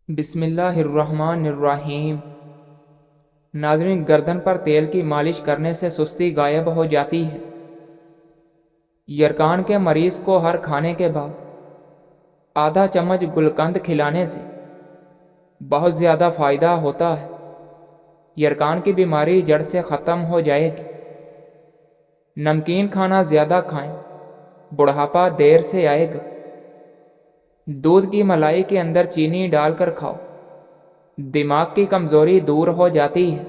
بسم اللہ الرحمن الرحیم۔ ناظرین، گردن پر تیل کی مالش کرنے سے سستی غائب ہو جاتی ہے۔ یرکان کے مریض کو ہر کھانے کے بعد آدھا چمچ گلقند کھلانے سے بہت زیادہ فائدہ ہوتا ہے۔ یرکان کی بیماری جڑ سے ختم ہو جائے گی۔ نمکین کھانا زیادہ کھائیں، بڑھاپا دیر سے آئے گا۔ دودھ کی ملائی کے اندر چینی ڈال کر کھاؤ، دماغ کی کمزوری دور ہو جاتی ہے۔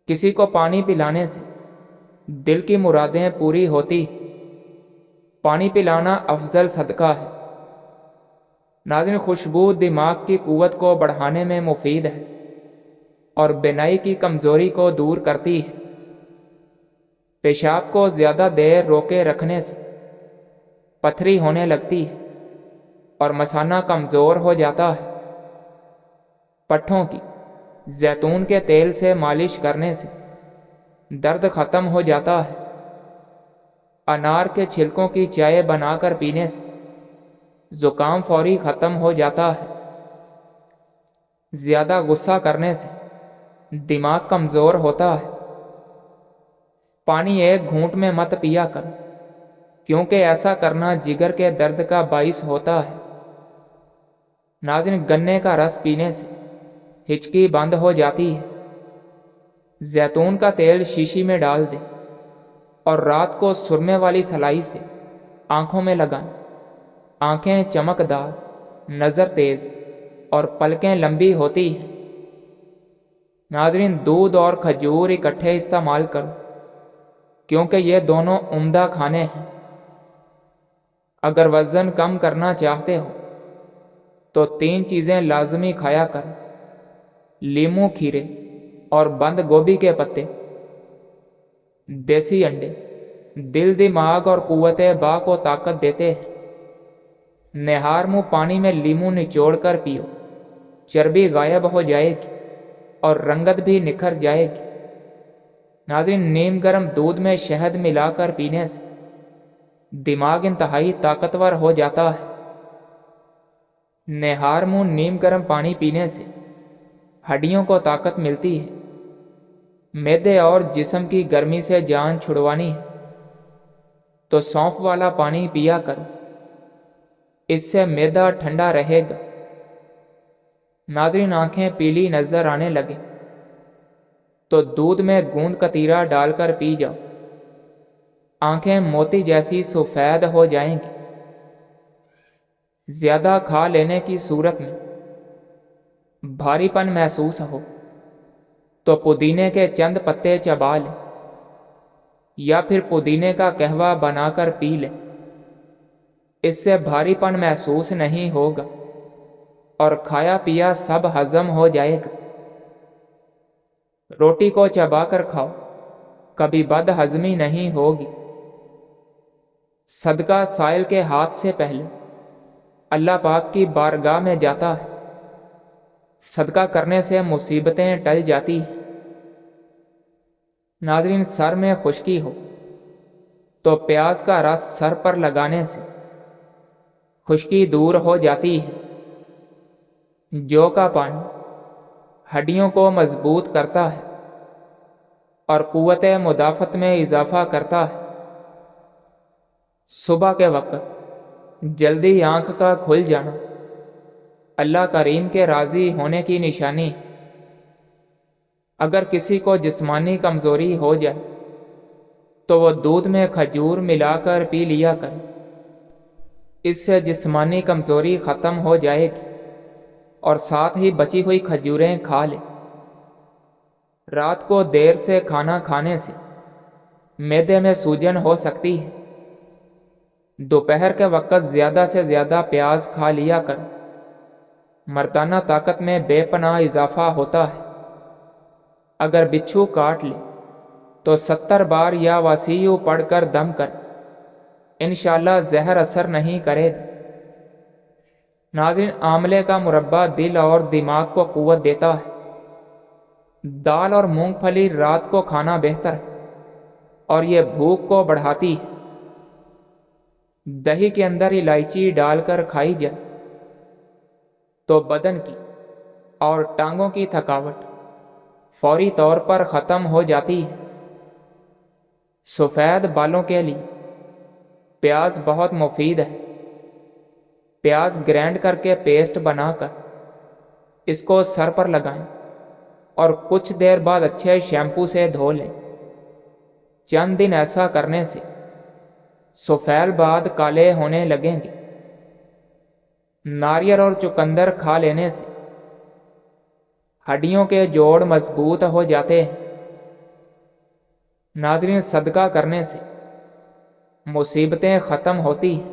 کسی کو پانی پلانے سے دل کی مرادیں پوری ہوتی ہیں۔ پانی پلانا افضل صدقہ ہے۔ ناظرین، خوشبو دماغ کی قوت کو بڑھانے میں مفید ہے اور بینائی کی کمزوری کو دور کرتی ہے۔ پیشاب کو زیادہ دیر روکے رکھنے سے پتھری ہونے لگتی ہے اور مثانہ کمزور ہو جاتا ہے۔ پٹھوں کی زیتون کے تیل سے مالش کرنے سے درد ختم ہو جاتا ہے۔ انار کے چھلکوں کی چائے بنا کر پینے سے زکام فوری ختم ہو جاتا ہے۔ زیادہ غصہ کرنے سے دماغ کمزور ہوتا ہے۔ پانی ایک گھونٹ میں مت پیا کر، کیونکہ ایسا کرنا جگر کے درد کا باعث ہوتا ہے۔ ناظرین، گنے کا رس پینے سے ہچکی بند ہو جاتی ہے۔ زیتون کا تیل شیشی میں ڈال دیں اور رات کو سرمے والی سلائی سے آنکھوں میں لگائیں۔ آنکھیں چمکدار، نظر تیز اور پلکیں لمبی ہوتی ہیں۔ ناظرین، دودھ اور کھجور اکٹھے استعمال کرو، کیونکہ یہ دونوں عمدہ کھانے ہیں۔ اگر وزن کم کرنا چاہتے ہو تو 3 چیزیں لازمی کھایا کر: لیموں، کھیرے اور بند گوبھی کے پتے۔ دیسی انڈے دل، دماغ اور قوت باں کو طاقت دیتے ہیں۔ نہار منہ پانی میں لیموں نچوڑ کر پیو، چربی غائب ہو جائے گی اور رنگت بھی نکھر جائے گی۔ ناظرین، نیم گرم دودھ میں شہد ملا کر پینے سے دماغ انتہائی طاقتور ہو جاتا ہے۔ نہار منہ نیم گرم پانی پینے سے ہڈیوں کو طاقت ملتی ہے۔ معدے اور جسم کی گرمی سے جان چھڑوانی ہے تو سونف والا پانی پیا کرو، اس سے معدہ ٹھنڈا رہے گا۔ ناظرین، آنکھیں پیلی نظر آنے لگے تو دودھ میں گوند کتیرا ڈال کر پی جاؤ، آنکھیں موتی جیسی سفید ہو جائیں گی۔ زیادہ کھا لینے کی صورت میں بھاری پن محسوس ہو تو پودینے کے چند پتے چبا لیں یا پھر پودینے کا قہوہ بنا کر پی لیں۔ اس سے بھاری پن محسوس نہیں ہوگا اور کھایا پیا سب ہضم ہو جائے گا۔ روٹی کو چبا کر کھاؤ، کبھی بد ہضمی نہیں ہوگی۔ صدقہ سائل کے ہاتھ سے پہلے اللہ پاک کی بارگاہ میں جاتا ہے۔ صدقہ کرنے سے مصیبتیں ٹل جاتی ہیں۔ ناظرین، سر میں خشکی ہو تو پیاز کا رس سر پر لگانے سے خشکی دور ہو جاتی ہے۔ جو کا پانی ہڈیوں کو مضبوط کرتا ہے اور قوت مدافعت میں اضافہ کرتا ہے۔ صبح کے وقت جلدی آنکھ کا کھل جانا اللہ کریم کے راضی ہونے کی نشانی۔ اگر کسی کو جسمانی کمزوری ہو جائے تو وہ دودھ میں کھجور ملا کر پی لیا کر، اس سے جسمانی کمزوری ختم ہو جائے گی اور ساتھ ہی بچی ہوئی کھجوریں کھا لے۔ رات کو دیر سے کھانا کھانے سے معدے میں سوجن ہو سکتی ہے۔ دوپہر کے وقت زیادہ سے زیادہ پیاز کھا لیا کر، مردانہ طاقت میں بے پناہ اضافہ ہوتا ہے۔ اگر بچھو کاٹ لے تو 70 بار یا وسیع پڑھ کر دم کر، انشاءاللہ زہر اثر نہیں کرے گا۔ ناظرین، آملے کا مربع دل اور دماغ کو قوت دیتا ہے۔ دال اور مونگ پھلی رات کو کھانا بہتر ہے اور یہ بھوک کو بڑھاتی ہے۔ دہی کے اندر الائچی ڈال کر کھائی جائے تو بدن کی اور ٹانگوں کی تھکاوٹ فوری طور پر ختم ہو جاتی ہے۔ سفید بالوں کے لیے پیاز بہت مفید ہے۔ پیاز گرینڈ کر کے پیسٹ بنا کر اس کو سر پر لگائیں اور کچھ دیر بعد اچھے شیمپو سے دھو لیں۔ چند دن ایسا کرنے سے سفید بال کالے ہونے لگیں گے۔ ناریل اور چقندر کھا لینے سے ہڈیوں کے جوڑ مضبوط ہو جاتے ہیں۔ ناظرین، صدقہ کرنے سے مصیبتیں ختم ہوتی ہیں،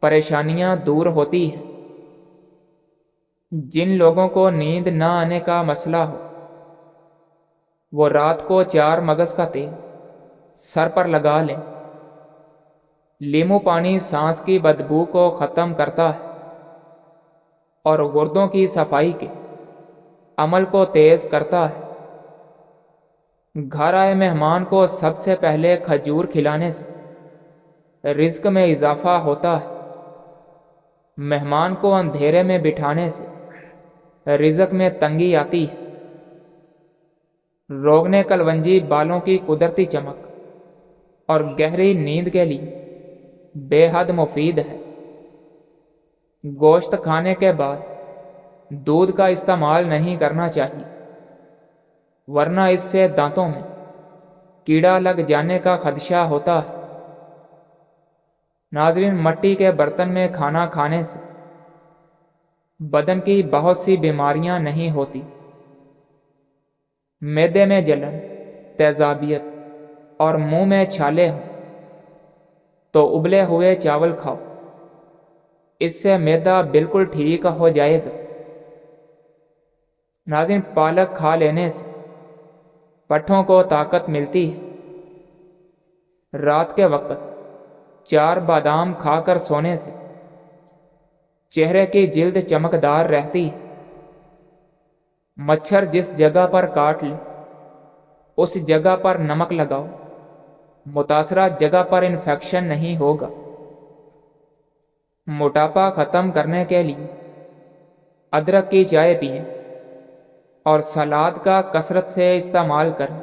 پریشانیاں دور ہوتی ہیں۔ جن لوگوں کو نیند نہ آنے کا مسئلہ ہو وہ رات کو 4 مگز کا تیل سر پر لگا لیں۔ لیمو پانی سانس کی بدبو کو ختم کرتا ہے اور گردوں کی صفائی کے عمل کو تیز کرتا ہے۔ گھر آئے مہمان کو سب سے پہلے کھجور کھلانے سے رزق میں اضافہ ہوتا ہے۔ مہمان کو اندھیرے میں بٹھانے سے رزق میں تنگی آتی ہے۔ روغن کلونجی بالوں کی قدرتی چمک اور گہری نیند کے لیے بے حد مفید ہے۔ گوشت کھانے کے بعد دودھ کا استعمال نہیں کرنا چاہیے، ورنہ اس سے دانتوں میں کیڑا لگ جانے کا خدشہ ہوتا ہے۔ ناظرین، مٹی کے برتن میں کھانا کھانے سے بدن کی بہت سی بیماریاں نہیں ہوتی۔ معدے میں جلن، تیزابیت اور منہ میں چھالے ہوں تو ابلے ہوئے چاول کھاؤ، اس سے معدہ بالکل ٹھیک ہو جائے گا۔ ناظرین، پالک کھا لینے سے پٹھوں کو طاقت ملتی ہے۔ رات کے وقت 4 بادام کھا کر سونے سے چہرے کی جلد چمکدار رہتی ہے۔ مچھر جس جگہ پر کاٹ لے اس جگہ پر نمک لگاؤ، متاثرہ جگہ پر انفیکشن نہیں ہوگا۔ موٹاپا ختم کرنے کے لیے ادرک کی چائے پئیں اور سلاد کا کثرت سے استعمال کریں۔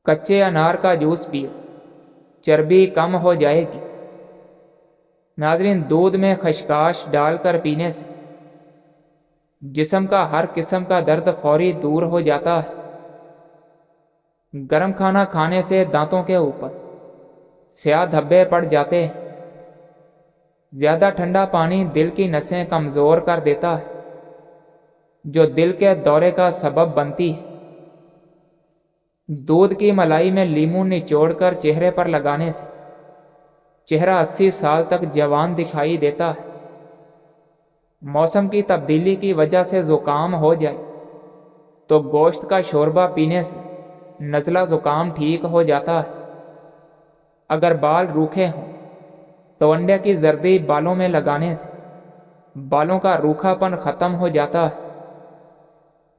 کچے انار کا جوس پیئے، چربی کم ہو جائے گی۔ ناظرین، دودھ میں خشخاش ڈال کر پینے سے جسم کا ہر قسم کا درد فوری دور ہو جاتا ہے۔ گرم کھانا کھانے سے دانتوں کے اوپر سیاہ دھبے پڑ جاتے ہیں۔ زیادہ ٹھنڈا پانی دل کی نسیں کمزور کر دیتا ہے، جو دل کے دورے کا سبب بنتی ہے۔ دودھ کی ملائی میں لیموں نچوڑ کر چہرے پر لگانے سے چہرہ 80 سال تک جوان دکھائی دیتا ہے۔ موسم کی تبدیلی کی وجہ سے زکام ہو جائے تو گوشت کا شوربہ پینے سے نزلہ زکام ٹھیک ہو جاتا ہے۔ اگر بال روکھے ہوں تو انڈے کی زردی بالوں میں لگانے سے بالوں کا روکھا پن ختم ہو جاتا ہے۔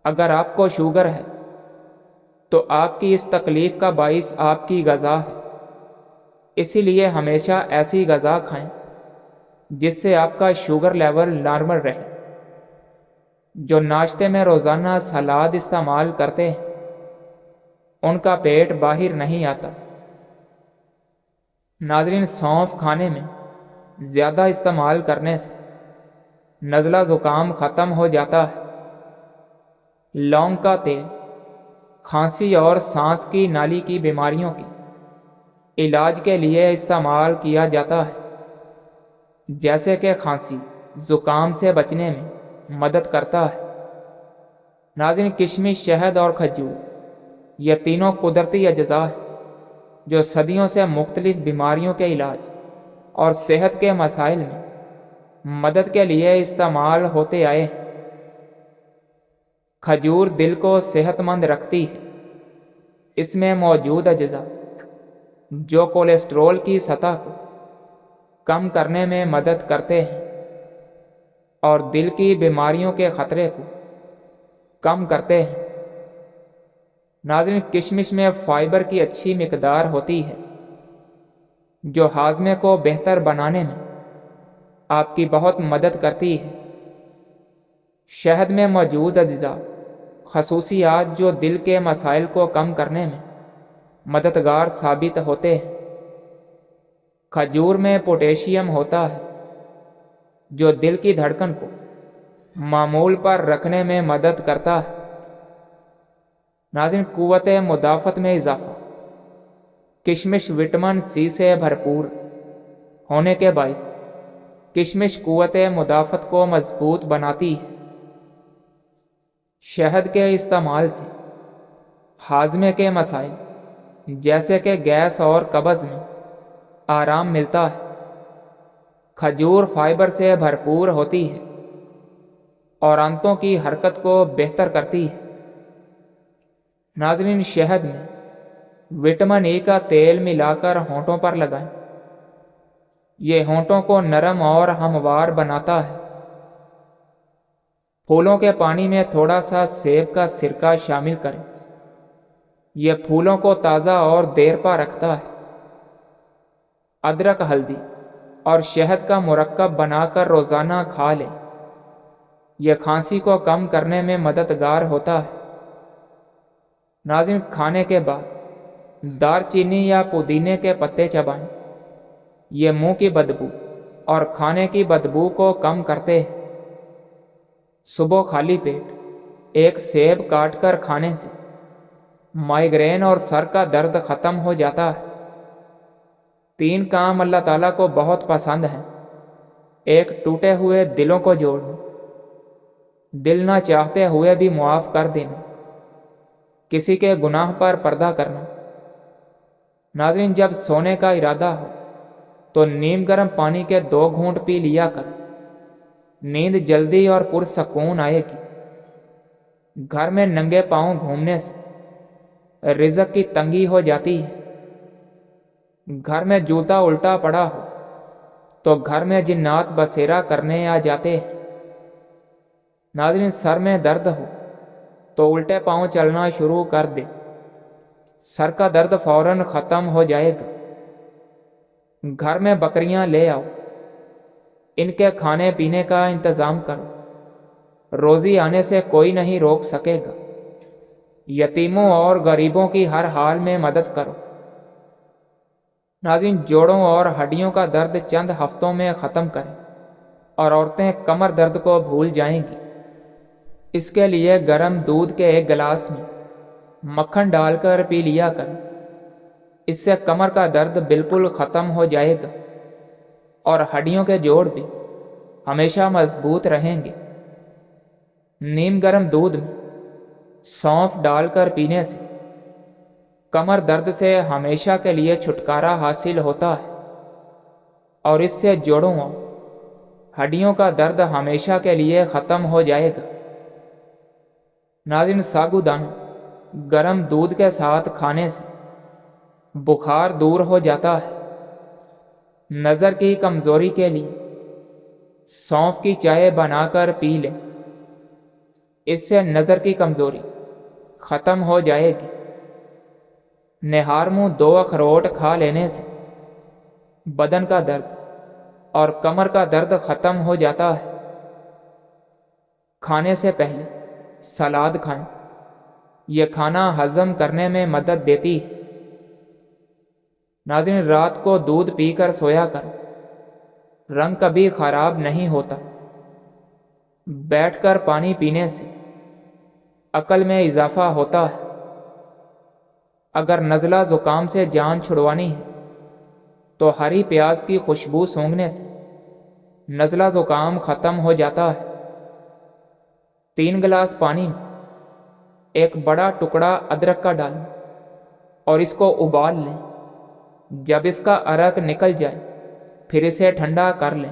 اگر آپ کو شوگر ہے تو آپ کی اس تکلیف کا باعث آپ کی غذا ہے، اسی لیے ہمیشہ ایسی غذا کھائیں جس سے آپ کا شوگر لیول نارمل رہے۔ جو ناشتے میں روزانہ سلاد استعمال کرتے ہیں ان کا پیٹ باہر نہیں آتا۔ ناظرین، سونف کھانے میں زیادہ استعمال کرنے سے نزلہ زکام ختم ہو جاتا ہے۔ لونگ کا تیل کھانسی اور سانس کی نالی کی بیماریوں کے علاج کے لیے استعمال کیا جاتا ہے، جیسے کہ کھانسی زکام سے بچنے میں مدد کرتا ہے۔ ناظرین، کشمش، شہد اور کھجور یہ تینوں قدرتی اجزاء ہیں جو صدیوں سے مختلف بیماریوں کے علاج اور صحت کے مسائل میں مدد کے لیے استعمال ہوتے آئے ہیں۔ کھجور دل کو صحت مند رکھتی ہے۔ اس میں موجود اجزاء جو کولیسٹرول کی سطح کو کم کرنے میں مدد کرتے ہیں اور دل کی بیماریوں کے خطرے کو کم کرتے ہیں۔ ناظرین، کشمش میں فائبر کی اچھی مقدار ہوتی ہے جو ہاضمے کو بہتر بنانے میں آپ کی بہت مدد کرتی ہے۔ شہد میں موجود اجزاء خصوصیات جو دل کے مسائل کو کم کرنے میں مددگار ثابت ہوتے ہیں۔ کھجور میں پوٹیشیم ہوتا ہے جو دل کی دھڑکن کو معمول پر رکھنے میں مدد کرتا ہے۔ ناظرین، قوت مدافعت میں اضافہ۔ کشمش وٹامن سی سے بھرپور ہونے کے باعث کشمش قوت مدافعت کو مضبوط بناتی ہے۔ شہد کے استعمال سے ہاضمے کے مسائل جیسے کہ گیس اور قبض میں آرام ملتا ہے۔ کھجور فائبر سے بھرپور ہوتی ہے اور آنتوں کی حرکت کو بہتر کرتی ہے۔ ناظرین، شہد میں وٹامن ای کا تیل ملا کر ہونٹوں پر لگائیں۔ یہ ہونٹوں کو نرم اور ہموار بناتا ہے۔ پھولوں کے پانی میں تھوڑا سا سیب کا سرکہ شامل کریں۔ یہ پھولوں کو تازہ اور دیر پا رکھتا ہے۔ ادرک، ہلدی اور شہد کا مرکب بنا کر روزانہ کھا لیں۔ یہ کھانسی کو کم کرنے میں مددگار ہوتا ہے۔ ناظرین، کھانے کے بعد دار چینی یا پودینے کے پتے چبائیں۔ یہ منہ کی بدبو اور کھانے کی بدبو کو کم کرتے ہیں۔ صبح خالی پیٹ ایک سیب کاٹ کر کھانے سے مائیگرین اور سر کا درد ختم ہو جاتا ہے۔ 3 کام اللہ تعالیٰ کو بہت پسند ہیں۔ 1، ٹوٹے ہوئے دلوں کو جوڑنا، دل نہ چاہتے ہوئے بھی معاف کر دینا، کسی کے گناہ پر پردہ کرنا۔ ناظرین، جب سونے کا ارادہ ہو تو نیم گرم پانی کے 2 گھونٹ پی لیا کر نیند جلدی اور پرسکون آئے گی۔ گھر میں ننگے پاؤں گھومنے سے رزق کی تنگی ہو جاتی ہے۔ گھر میں جوتا الٹا پڑا ہو تو گھر میں جنات بسیرا کرنے آ جاتے ہیں۔ ناظرین، سر میں درد ہو تو الٹے پاؤں چلنا شروع کر دے، سر کا درد فوراً ختم ہو جائے گا۔ گھر میں بکریاں لے آؤ، ان کے کھانے پینے کا انتظام کرو، روزی آنے سے کوئی نہیں روک سکے گا۔ یتیموں اور غریبوں کی ہر حال میں مدد کرو۔ ناظرین، جوڑوں اور ہڈیوں کا درد چند ہفتوں میں ختم کریں اور عورتیں کمر درد کو بھول جائیں گی۔ اس کے لیے گرم دودھ کے 1 گلاس میں مکھن ڈال کر پی لیا کریں۔ اس سے کمر کا درد بالکل ختم ہو جائے گا اور ہڈیوں کے جوڑ بھی ہمیشہ مضبوط رہیں گے۔ نیم گرم دودھ میں سونف ڈال کر پینے سے کمر درد سے ہمیشہ کے لیے چھٹکارا حاصل ہوتا ہے اور اس سے جوڑوں اور ہڈیوں کا درد ہمیشہ کے لیے ختم ہو جائے گا۔ ناظرین، ساگو دانہ گرم دودھ کے ساتھ کھانے سے بخار دور ہو جاتا ہے۔ نظر کی کمزوری کے لیے سونف کی چائے بنا کر پی لیں، اس سے نظر کی کمزوری ختم ہو جائے گی۔ نہار منہ 2 اخروٹ کھا لینے سے بدن کا درد اور کمر کا درد ختم ہو جاتا ہے۔ کھانے سے پہلے سلاد کھائیں، یہ کھانا ہضم کرنے میں مدد دیتی ہے۔ ناظرین، رات کو دودھ پی کر سویا کرو، رنگ کبھی خراب نہیں ہوتا۔ بیٹھ کر پانی پینے سے عقل میں اضافہ ہوتا ہے۔ اگر نزلہ زکام سے جان چھڑوانی ہے تو ہری پیاز کی خوشبو سونگھنے سے نزلہ زکام ختم ہو جاتا ہے۔ 3 گلاس پانی میں 1 بڑا ٹکڑا ادرک کا ڈالیں اور اس کو ابال لیں۔ جب اس کا عرق نکل جائے پھر اسے ٹھنڈا کر لیں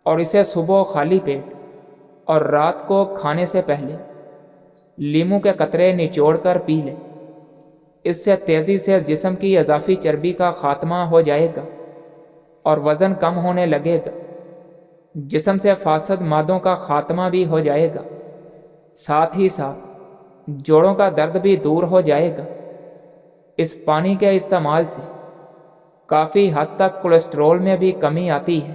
اور اسے صبح خالی پیٹ اور رات کو کھانے سے پہلے لیموں کے قطرے نچوڑ کر پی لیں۔ اس سے تیزی سے جسم کی اضافی چربی کا خاتمہ ہو جائے گا اور وزن کم ہونے لگے گا۔ جسم سے فاسد مادوں کا خاتمہ بھی ہو جائے گا، ساتھ ہی ساتھ جوڑوں کا درد بھی دور ہو جائے گا۔ اس پانی کے استعمال سے کافی حد تک کولیسٹرول میں بھی کمی آتی ہے۔